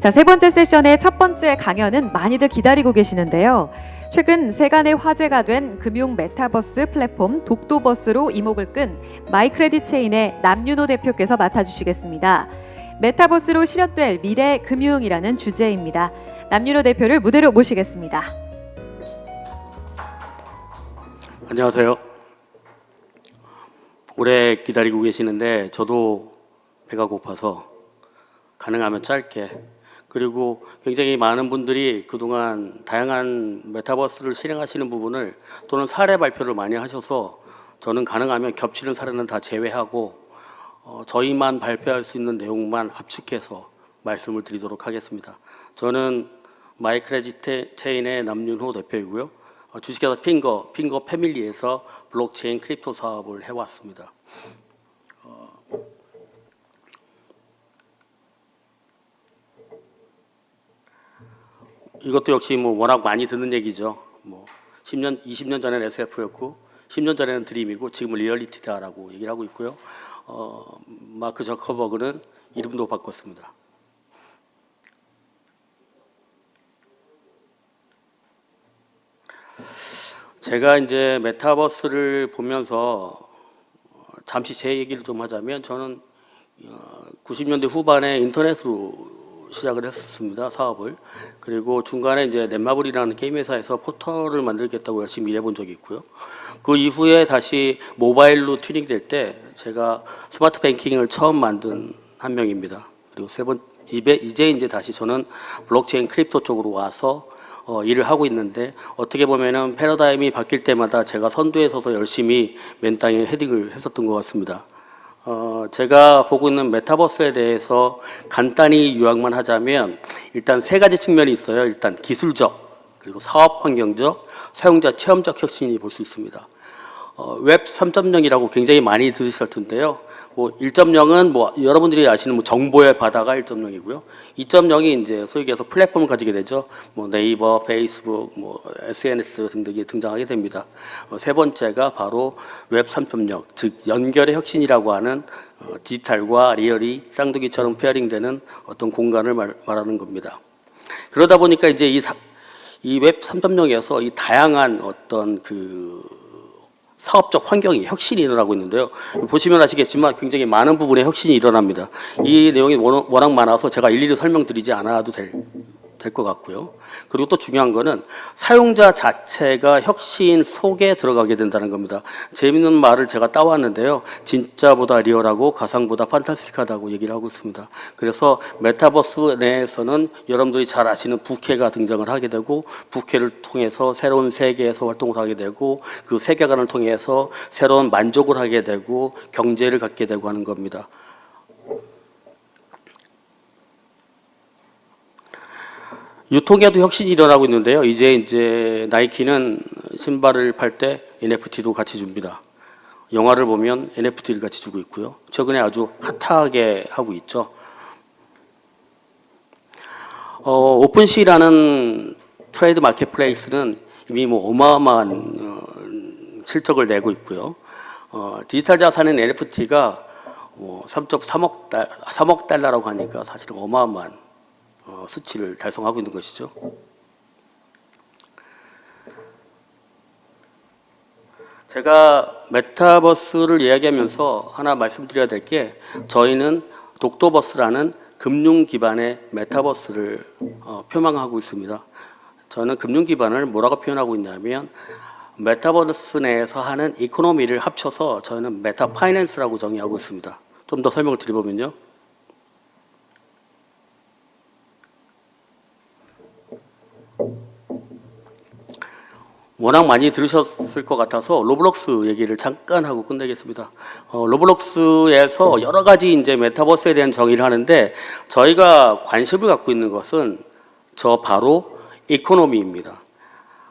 자, 세 번째 세션의 첫 번째 강연은 많이들 기다리고 계시는데요. 최근 세간의 화제가 된 금융 메타버스 플랫폼 독도버스로 이목을 끈 마이크레딧 체인의 남윤호 대표께서 맡아주시겠습니다. 메타버스로 실현될 미래 금융이라는 주제입니다. 남윤호 대표를 무대로 모시겠습니다. 안녕하세요. 오래 기다리고 계시는데 저도 배가 고파서 가능하면 짧게, 그리고 굉장히 많은 분들이 그동안 다양한 메타버스를 실행하시는 부분을 또는 사례 발표를 많이 하셔서 저는 가능하면 겹치는 사례는 다 제외하고 저희만 발표할 수 있는 내용만 압축해서 말씀을 드리도록 하겠습니다. 저는 마이크레딧 체인의 남윤호 대표이고요. 주식회사 핑거 패밀리에서 블록체인 크립토 사업을 해왔습니다. 이것도 역시 워낙 많이 듣는 얘기죠. 10년, 20년 전에는 SF였고 10년 전에는 드림이고 지금은 리얼리티다라고 얘기를 하고 있고요. 마크 저커버그는 이름도 바꿨습니다. 제가 이제 메타버스를 보면서 잠시 제 얘기를 좀 하자면, 저는 90년대 후반에 인터넷으로 시작을 했었습니다, 사업을. 그리고 중간에 이제 넷마블이라는 게임 회사에서 포털을 만들겠다고 열심히 일해본 적이 있고요. 그 이후에 다시 모바일로 튜닝될 때 제가 스마트 뱅킹을 처음 만든 한 명입니다. 그리고 이제 다시 저는 블록체인 크립토 쪽으로 와서 일을 하고 있는데, 어떻게 보면은 패러다임이 바뀔 때마다 제가 선두에 서서 열심히 맨 땅에 헤딩을 했었던 것 같습니다. 제가 보고 있는 메타버스에 대해서 간단히 요약만 하자면, 일단 세 가지 측면이 있어요. 일단 기술적, 그리고 사업 환경적, 사용자 체험적 혁신이 볼 수 있습니다. 웹 3.0이라고 굉장히 많이 들으셨을 텐데요. 1.0은 여러분들이 아시는 정보의 바다가 1.0이고요. 2.0이 이제 소위 얘기해서 플랫폼을 가지게 되죠. 네이버, 페이스북, SNS 등등이 등장하게 됩니다. 세 번째가 바로 웹 3.0, 즉 연결의 혁신이라고 하는 디지털과 리얼이 쌍둥이처럼 페어링되는 어떤 공간을 말하는 겁니다. 그러다 보니까 이제 이 웹 3.0에서 이 다양한 어떤 사업적 환경이 혁신이 일어나고 있는데요. 보시면 아시겠지만 굉장히 많은 부분에 혁신이 일어납니다. 이 내용이 워낙 많아서 제가 일일이 설명드리지 않아도 될 것 같고요. 그리고 또 중요한 거는 사용자 자체가 혁신 속에 들어가게 된다는 겁니다. 재밌는 말을 제가 따왔는데요. 진짜보다 리얼하고 가상보다 판타스틱하다고 얘기를 하고 있습니다. 그래서 메타버스 내에서는 여러분들이 잘 아시는 부캐가 등장을 하게 되고, 부캐를 통해서 새로운 세계에서 활동을 하게 되고, 그 세계관을 통해서 새로운 만족을 하게 되고 경제를 갖게 되고 하는 겁니다. 유통에도 혁신이 일어나고 있는데요. 이제 나이키는 신발을 팔 때 NFT도 같이 줍니다. 영화를 보면 NFT를 같이 주고 있고요. 최근에 아주 핫하게 하고 있죠. 오픈시라는 트레이드 마켓플레이스는 이미 어마어마한 실적을 내고 있고요. 디지털 자산인 NFT가 3.3억 달러라고 하니까 사실은 어마어마한 수치를 달성하고 있는 것이죠. 제가 메타버스를 이야기하면서 하나 말씀드려야 될 게, 저희는 독도버스라는 금융 기반의 메타버스를 표방하고 있습니다. 저는 금융 기반을 뭐라고 표현하고 있냐면, 메타버스 내에서 하는 이코노미를 합쳐서 저희는 메타 파이낸스라고 정의하고 있습니다. 좀 더 설명을 드려보면요. 워낙 많이 들으셨을 것 같아서 로블록스 얘기를 잠깐 하고 끝내겠습니다. 로블록스에서 여러 가지 이제 메타버스에 대한 정의를 하는데, 저희가 관심을 갖고 있는 것은 바로 이코노미입니다.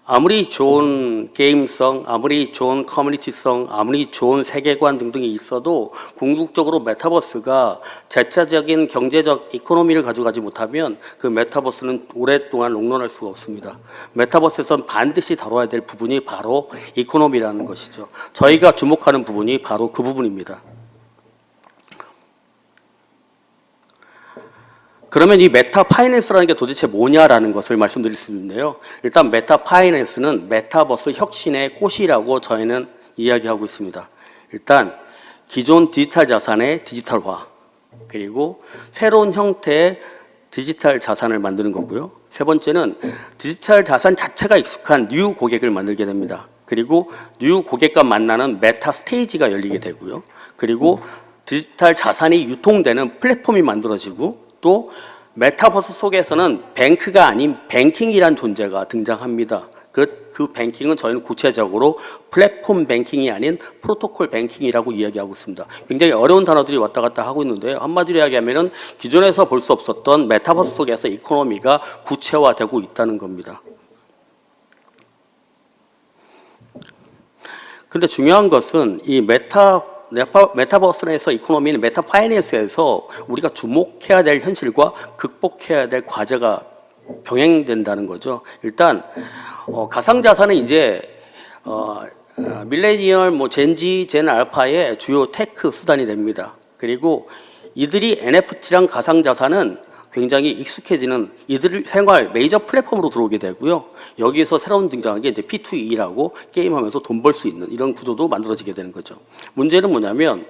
아무리 좋은 게임성, 아무리 좋은 커뮤니티성, 아무리 좋은 세계관 등등이 있어도 궁극적으로 메타버스가 자체적인 경제적 이코노미를 가져가지 못하면 그 메타버스는 오랫동안 롱런할 수가 없습니다. 메타버스에서는 반드시 다뤄야 될 부분이 바로 이코노미라는 것이죠. 저희가 주목하는 부분이 바로 그 부분입니다. 그러면 이 메타 파이낸스라는 게 도대체 뭐냐라는 것을 말씀드릴 수 있는데요. 일단 메타 파이낸스는 메타버스 혁신의 꽃이라고 저희는 이야기하고 있습니다. 일단 기존 디지털 자산의 디지털화, 그리고 새로운 형태의 디지털 자산을 만드는 거고요. 세 번째는 디지털 자산 자체가 익숙한 뉴 고객을 만들게 됩니다. 그리고 뉴 고객과 만나는 메타 스테이지가 열리게 되고요. 그리고 디지털 자산이 유통되는 플랫폼이 만들어지고, 또 메타버스 속에서는 뱅크가 아닌 뱅킹이란 존재가 등장합니다. 그 뱅킹은 저희는 구체적으로 플랫폼 뱅킹이 아닌 프로토콜 뱅킹이라고 이야기하고 있습니다. 굉장히 어려운 단어들이 왔다 갔다 하고 있는데요. 한마디로 이야기하면 기존에서 볼 수 없었던 메타버스 속에서 이코노미가 구체화되고 있다는 겁니다. 근데 중요한 것은 이 메타버스에서 이코노미는 메타 파이낸스에서 우리가 주목해야 될 현실과 극복해야 될 과제가 병행된다는 거죠. 일단 가상자산은 이제 밀레니얼, 젠지, 젠 알파의 주요 테크 수단이 됩니다. 그리고 이들이 NFT랑 가상자산은 굉장히 익숙해지는 이들 생활 메이저 플랫폼으로 들어오게 되고요. 여기에서 새로운 등장한 게 이제 P2E라고 게임하면서 돈 벌 수 있는 이런 구조도 만들어지게 되는 거죠. 문제는 뭐냐면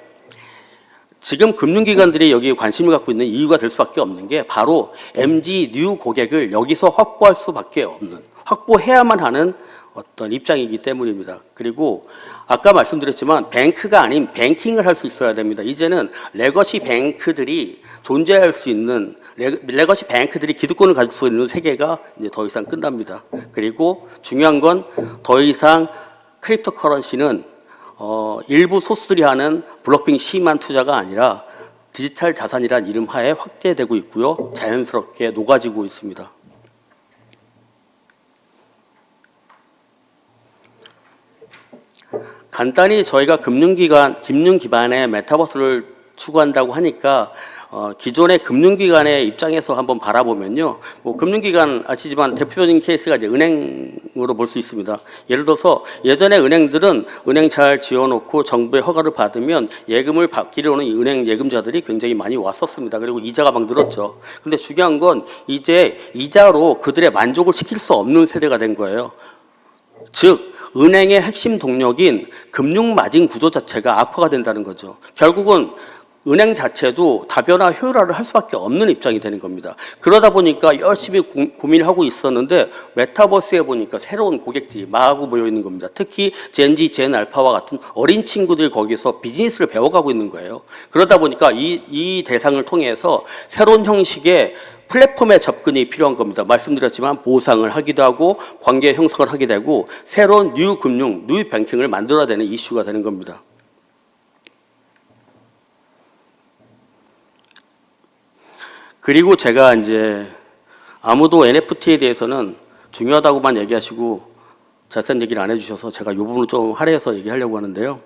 지금 금융기관들이 여기에 관심을 갖고 있는 이유가 될 수밖에 없는 게 바로 MG 뉴 고객을 여기서 확보할 수밖에 없는, 확보해야만 하는 어떤 입장이기 때문입니다. 그리고 아까 말씀드렸지만 뱅크가 아닌 뱅킹을 할 수 있어야 됩니다. 이제는 레거시 뱅크들이 존재할 수 있는, 레거시 뱅크들이 기득권을 가질 수 있는 세계가 이제 더 이상 끝납니다. 그리고 중요한 건 더 이상 크립토 커런시는 일부 소수들이 하는 블록핑 심한 투자가 아니라 디지털 자산이란 이름 하에 확대되고 있고요. 자연스럽게 녹아지고 있습니다. 간단히 저희가 금융 기반의 메타버스를 추구한다고 하니까 기존의 금융기관의 입장에서 한번 바라보면요, 금융기관 아시지만 대표적인 케이스가 이제 은행으로 볼 수 있습니다. 예를 들어서 예전에 은행들은 은행 잘 지어놓고 정부의 허가를 받으면 예금을 받기로 오는 은행 예금자들이 굉장히 많이 왔었습니다. 그리고 이자가 막 늘었죠. 근데 중요한 건 이제 이자로 그들의 만족을 시킬 수 없는 세대가 된 거예요. 즉 은행의 핵심 동력인 금융 마진 구조 자체가 악화가 된다는 거죠. 결국은 은행 자체도 다변화 효율화를 할 수밖에 없는 입장이 되는 겁니다. 그러다 보니까 열심히 고민하고 있었는데 메타버스에 보니까 새로운 고객들이 마구 모여 있는 겁니다. 특히 젠지, 젠 알파와 같은 어린 친구들이 거기서 비즈니스를 배워가고 있는 거예요. 그러다 보니까 이 대상을 통해서 새로운 형식의 플랫폼의 접근이 필요한 겁니다. 말씀드렸지만 보상을 하기도 하고 관계 형성을 하게 되고 새로운 뉴 금융, 뉴 뱅킹을 만들어야 되는 이슈가 되는 겁니다. 그리고 제가 이제 아무도 NFT에 대해서는 중요하다고만 얘기하시고 자세한 얘기를 안 해주셔서 제가 이 부분을 좀 할애해서 얘기하려고 하는데요.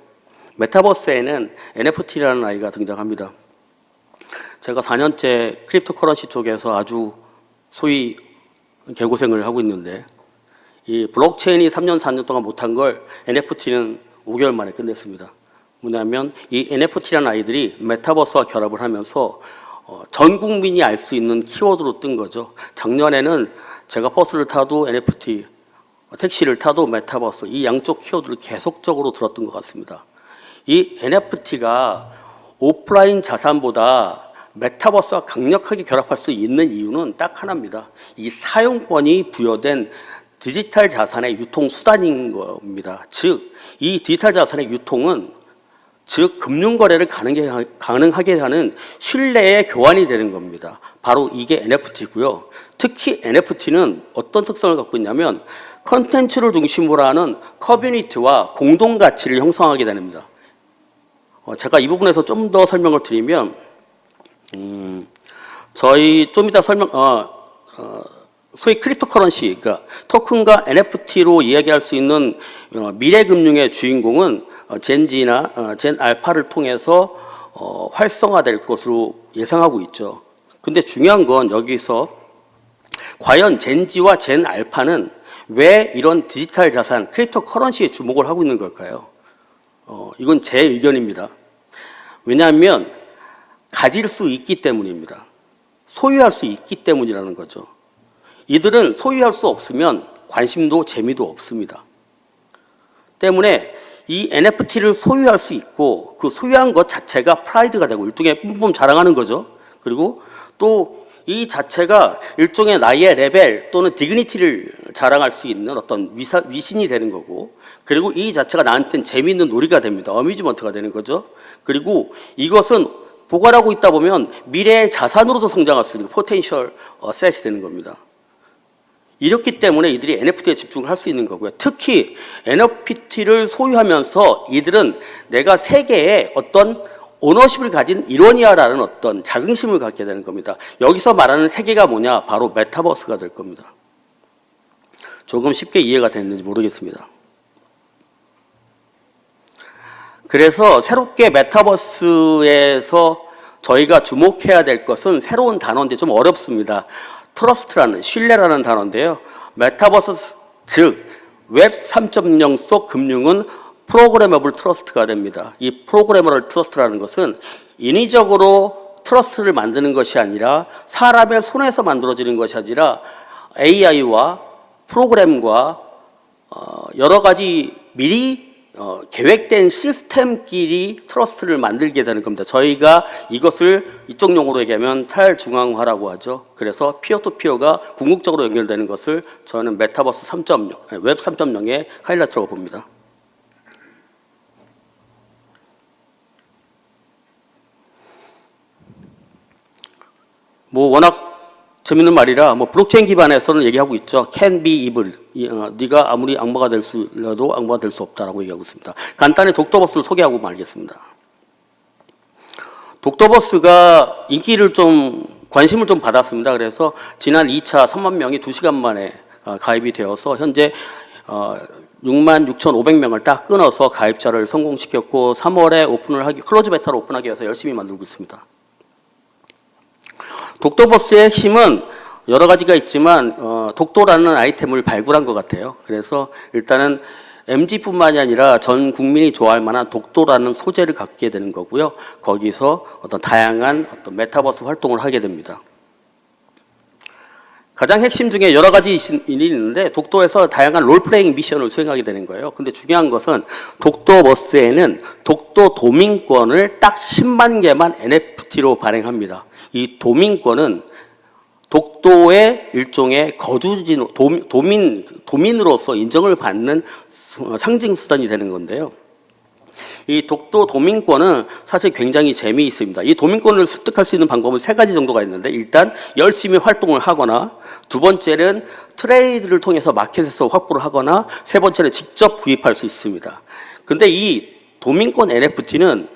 메타버스에는 NFT라는 아이가 등장합니다. 제가 4년째 크립토 커런시 쪽에서 아주 소위 개고생을 하고 있는데 이 블록체인이 3년, 4년 동안 못한 걸 NFT는 5개월 만에 끝냈습니다. 뭐냐면 이 NFT라는 아이들이 메타버스와 결합을 하면서 전 국민이 알 수 있는 키워드로 뜬 거죠. 작년에는 제가 버스를 타도 NFT, 택시를 타도 메타버스, 이 양쪽 키워드를 계속적으로 들었던 것 같습니다. 이 NFT가 오프라인 자산보다 메타버스와 강력하게 결합할 수 있는 이유는 딱 하나입니다. 이 사용권이 부여된 디지털 자산의 유통 수단인 겁니다. 즉, 이 디지털 자산의 유통은 즉 금융거래를 가능하게 하는 신뢰의 교환이 되는 겁니다. 바로 이게 NFT고요. 특히 NFT는 어떤 특성을 갖고 있냐면 컨텐츠를 중심으로 하는 커뮤니티와 공동가치를 형성하게 됩니다. 제가 이 부분에서 좀 더 설명을 드리면 저희 좀 이따 소위 크립토 커런시, 그러니까 토큰과 NFT로 이야기할 수 있는 미래 금융의 주인공은 젠지나 젠 알파를 통해서 활성화될 것으로 예상하고 있죠. 근데 중요한 건 여기서 과연 젠지와 젠 알파는 왜 이런 디지털 자산, 크립토 커런시에 주목을 하고 있는 걸까요? 이건 제 의견입니다. 왜냐하면 가질 수 있기 때문입니다. 소유할 수 있기 때문이라는 거죠. 이들은 소유할 수 없으면 관심도 재미도 없습니다. 때문에 이 NFT를 소유할 수 있고 그 소유한 것 자체가 프라이드가 되고 일종의 뿜뿜 자랑하는 거죠. 그리고 또 이 자체가 일종의 나의 레벨 또는 디그니티를 자랑할 수 있는 어떤 위신이 되는 거고, 그리고 이 자체가 나한테는 재미있는 놀이가 됩니다. 어뮤즈먼트가 되는 거죠. 그리고 이것은 보관하고 있다 보면 미래의 자산으로도 성장할 수 있는 포텐셜 어셋이 되는 겁니다. 이렇기 때문에 이들이 NFT에 집중을 할 수 있는 거고요. 특히 NFT를 소유하면서 이들은 내가 세계에 어떤 오너십을 가진 일원이야라는 어떤 자긍심을 갖게 되는 겁니다. 여기서 말하는 세계가 뭐냐? 바로 메타버스가 될 겁니다. 조금 쉽게 이해가 됐는지 모르겠습니다. 그래서 새롭게 메타버스에서 저희가 주목해야 될 것은 새로운 단어인데 좀 어렵습니다. 트러스트라는, 신뢰라는 단어인데요. 메타버스, 즉 웹 3.0 속 금융은 프로그래머블 트러스트가 됩니다. 이 프로그래머블 트러스트라는 것은 인위적으로 트러스트를 만드는 것이 아니라 사람의 손에서 만들어지는 것이 아니라 AI와 프로그램과 여러 가지 미리 계획된 시스템끼리 트러스트를 만들게 되는 겁니다. 저희가 이것을 이쪽 용어로 얘기하면 탈중앙화라고 하죠. 그래서 피어투피어가 궁극적으로 연결되는 것을 저는 메타버스 3.0, 웹 3.0의 하이라이트라고 봅니다. 뭐 워낙 재밌는 말이라 뭐 블록체인 기반에서는 얘기하고 있죠. Can be evil. 네가 아무리 악마가 될 수라도 악마가 될 수 없다라고 얘기하고 있습니다. 간단히 독도버스를 소개하고 말겠습니다. 독도버스가 인기를 좀 관심을 좀 받았습니다. 그래서 지난 2차 3만 명이 2시간 만에 가입이 되어서 현재 66,500명을 딱 끊어서 가입자를 성공시켰고 3월에 클로즈 베타로 오픈하기 위해서 열심히 만들고 있습니다. 독도버스의 핵심은 여러 가지가 있지만 독도라는 아이템을 발굴한 것 같아요. 그래서 일단은 MZ뿐만이 아니라 전 국민이 좋아할 만한 독도라는 소재를 갖게 되는 거고요. 거기서 어떤 다양한 어떤 메타버스 활동을 하게 됩니다. 가장 핵심 중에 여러 가지 일이 있는데 독도에서 다양한 롤플레잉 미션을 수행하게 되는 거예요. 근데 중요한 것은 독도버스에는 독도 도민권을 딱 10만 개만 NFT로 발행합니다. 이 도민권은 독도의 일종의 거주지로 도민으로서 인정을 받는 상징 수단이 되는 건데요. 이 독도 도민권은 사실 굉장히 재미있습니다. 이 도민권을 습득할 수 있는 방법은 3가지 정도가 있는데, 일단 열심히 활동을 하거나, 두 번째는 트레이드를 통해서 마켓에서 확보를 하거나, 세 번째는 직접 구입할 수 있습니다. 근데 이 도민권 NFT는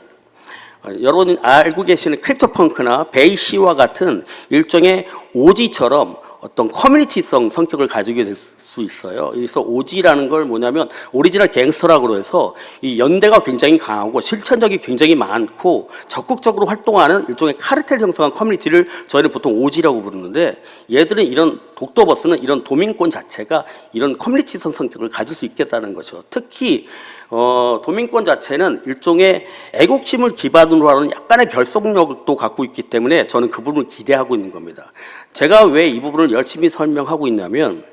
여러분이 알고 계시는 크립토펑크나 베이시와 같은 일종의 오지처럼 어떤 커뮤니티성 성격을 가지게 될 수 있어요. 그래서 오지라는 걸 뭐냐면 오리지널 갱스터라고 해서 이 연대가 굉장히 강하고 실천력이 굉장히 많고 적극적으로 활동하는 일종의 카르텔 형성한 커뮤니티를 저희는 보통 오지라고 부르는데, 얘들은 이런 독도버스는 이런 도민권 자체가 이런 커뮤니티성 성격을 가질 수 있겠다는 거죠. 특히 도민권 자체는 일종의 애국심을 기반으로 하는 약간의 결속력도 갖고 있기 때문에 저는 그 부분을 기대하고 있는 겁니다. 제가 왜 이 부분을 열심히 설명하고 있냐면,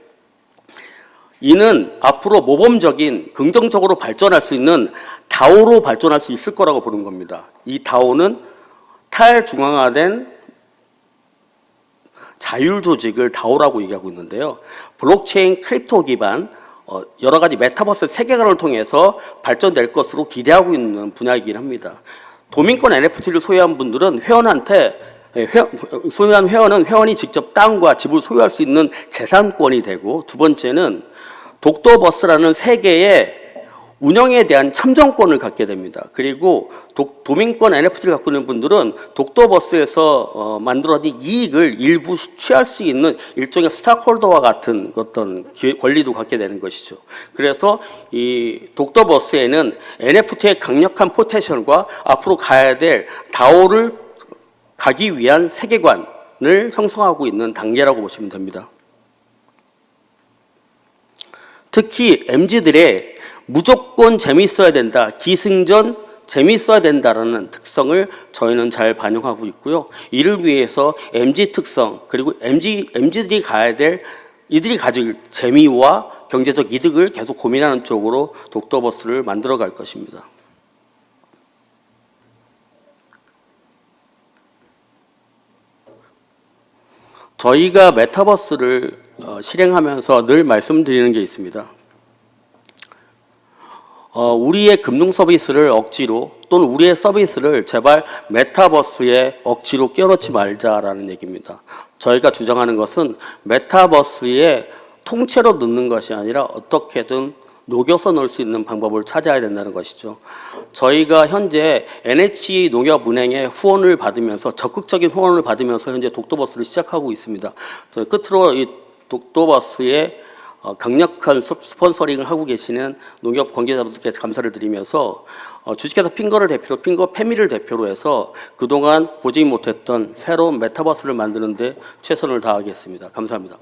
이는 앞으로 모범적인 긍정적으로 발전할 수 있는 다오로 발전할 수 있을 거라고 보는 겁니다. 이 다오는 탈중앙화된 자율 조직을 다오라고 얘기하고 있는데요. 블록체인 크립토 기반 여러 가지 메타버스 세계관을 통해서 발전될 것으로 기대하고 있는 분야이긴 합니다. 도민권 NFT를 소유한 분들은 소유한 회원은 회원이 직접 땅과 집을 소유할 수 있는 재산권이 되고, 두 번째는 독도버스라는 세계의 운영에 대한 참정권을 갖게 됩니다. 그리고 도민권 NFT를 갖고 있는 분들은 독도버스에서 만들어진 이익을 일부 취할 수 있는 일종의 스타크홀더와 같은 어떤 권리도 갖게 되는 것이죠. 그래서 이 독도버스에는 NFT의 강력한 포텐셜과 앞으로 가야 될 다오를 가기 위한 세계관을 형성하고 있는 단계라고 보시면 됩니다. 특히 MZ들의 무조건 재미있어야 된다, 기승전 재미있어야 된다라는 특성을 저희는 잘 반영하고 있고요. 이를 위해서 MZ 특성 그리고 MZ들이 이들이 가질 재미와 경제적 이득을 계속 고민하는 쪽으로 독도버스를 만들어 갈 것입니다. 저희가 메타버스를 실행하면서 늘 말씀드리는 게 있습니다. 우리의 금융 서비스를 억지로 또는 우리의 서비스를 제발 메타버스에 억지로 끼워넣지 말자라는 얘기입니다. 저희가 주장하는 것은 메타버스에 통째로 넣는 것이 아니라 어떻게든 녹여서 넣을 수 있는 방법을 찾아야 된다는 것이죠. 저희가 현재 NH농협은행의 후원을 받으면서 적극적인 후원을 받으면서 현재 독도버스를 시작하고 있습니다. 저희 끝으로 이 독도버스에 강력한 스폰서링을 하고 계시는 농협 관계자분들께 감사를 드리면서 주식회사 핑거 패밀리를 대표로 해서 그동안 보지 못했던 새로운 메타버스를 만드는 데 최선을 다하겠습니다. 감사합니다.